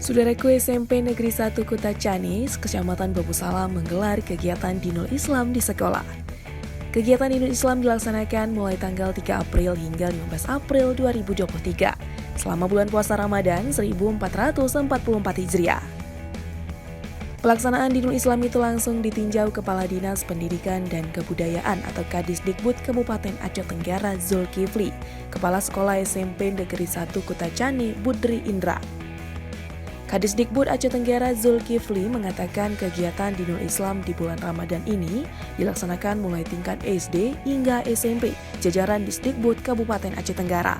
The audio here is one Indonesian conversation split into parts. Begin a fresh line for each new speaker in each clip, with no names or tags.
Saudaraku, SMP Negeri 1 Kota Canis, Kecamatan Bambu Salam menggelar kegiatan Dinul Islam di sekolah. Kegiatan Dinul Islam dilaksanakan mulai tanggal 3 April hingga 15 April 2023, selama bulan puasa Ramadan 1444 Hijriah. Pelaksanaan Dinul Islam itu langsung ditinjau Kepala Dinas Pendidikan dan Kebudayaan atau Kadisdikbud Kabupaten Aceh Tenggara Zulkifli, Kepala Sekolah SMP Negeri 1 Kota Canis Budri Indra. Kadisdikbud Aceh Tenggara Zulkifli mengatakan kegiatan Dinul Islam di bulan Ramadan ini dilaksanakan mulai tingkat SD hingga SMP, jajaran Disdikbud Kabupaten Aceh Tenggara.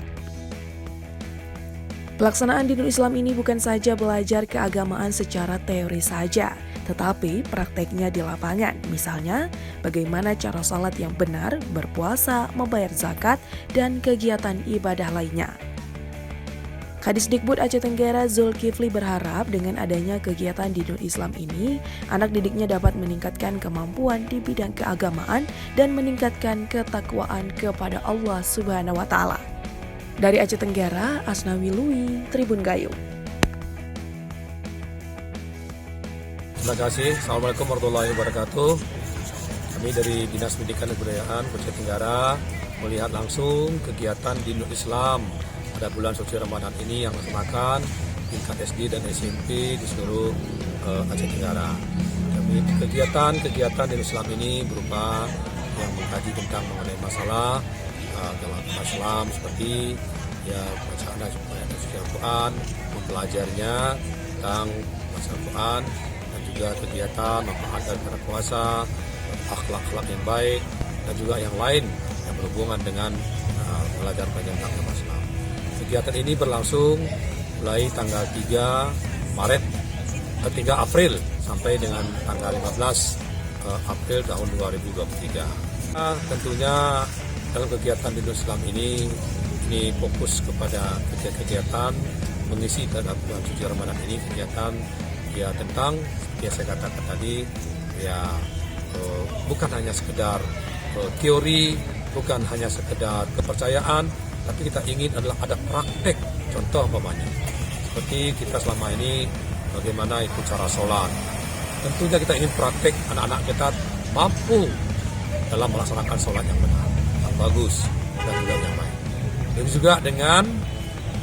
Pelaksanaan Dinul Islam ini bukan saja belajar keagamaan secara teori saja, tetapi prakteknya di lapangan. Misalnya, bagaimana cara salat yang benar, berpuasa, membayar zakat, dan kegiatan ibadah lainnya. Kadisdikbud Aceh Tenggara Zulkifli berharap dengan adanya kegiatan Dinul Islam ini, anak didiknya dapat meningkatkan kemampuan di bidang keagamaan dan meningkatkan ketakwaan kepada Allah Subhanahu wa Ta'ala. Dari Aceh Tenggara, Asnawi Lui, Tribun Gayo.
Terima kasih. Assalamualaikum warahmatullahi wabarakatuh. Kami dari Dinas Pendidikan dan Kebudayaan Aceh Tenggara melihat langsung kegiatan Dinul Islam pada bulan suci Ramadan ini yang dilaksanakan tingkat SD dan SMP di seluruh Aceh Tenggara. Kegiatan Dinul Islam ini berupa yang mengkaji tentang mengenai masalah dalam Islam seperti bacaan ayat suci Al-Quran, mempelajarinya tentang masalah Al-Quran, dan juga kegiatan memperhatikan cara puasa, akhlak-akhlak yang baik, dan juga yang lain yang berhubungan dengan belajar tentang Islam. Kegiatan ini berlangsung mulai tanggal 3 Maret ke 3 April sampai dengan tanggal 15 April tahun 2023. Tentunya dalam kegiatan Dinul Islam ini fokus kepada kegiatan mengisi dalam bulan suci Ramadan ini kegiatan tentang seperti saya katakan tadi bukan hanya sekedar teori, bukan hanya sekedar kepercayaan, tapi kita ingin adalah ada praktek. Contoh umpamanya seperti kita selama ini bagaimana itu cara sholat. Tentunya kita ingin praktek anak-anak kita mampu dalam melaksanakan sholat yang benar, yang bagus, dan juga yang baik. Dan juga dengan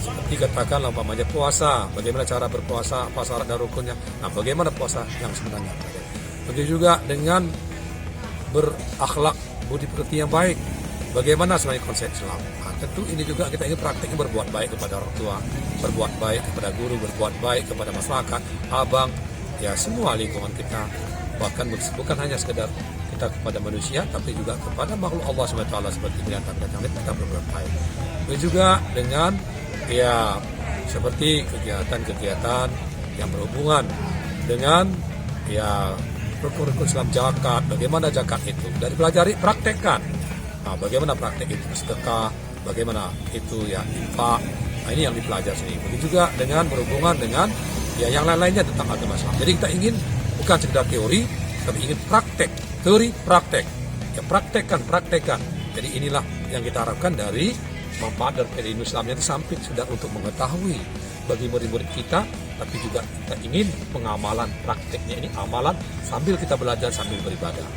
seperti katakan umpamanya puasa, bagaimana cara berpuasa, apa syarat dan rukunnya. Nah, bagaimana puasa yang sebenarnya. Begitu juga dengan berakhlak, budi pekerti yang baik. Bagaimana sebenarnya konsep Islam. Nah, tentu ini juga kita ingin prakteknya berbuat baik kepada orang tua, berbuat baik kepada guru, berbuat baik kepada masyarakat, abang, semua lingkungan kita. Bahkan bukan hanya sekedar kita kepada manusia, tapi juga kepada makhluk Allah SWT seperti binatang-binatang kita berbuat baik. Dan juga dengan seperti kegiatan-kegiatan yang berhubungan dengan rukun-rukun Islam, zakat, bagaimana zakat itu dari pelajari, praktekkan. Nah, bagaimana praktek itu sedekah, bagaimana itu infak. Nah, ini yang dipelajari sini. Begitu juga dengan berhubungan dengan yang lain-lainnya tentang agama Islam. Jadi kita ingin bukan sekedar teori, tapi ingin praktek. Teori, praktek. Praktekkan. Jadi inilah yang kita harapkan dari manfaat dari Dinul Islam yang samping sudah untuk mengetahui bagi murid-murid kita, tapi juga kita ingin pengamalan prakteknya ini amalan sambil kita belajar sambil beribadah.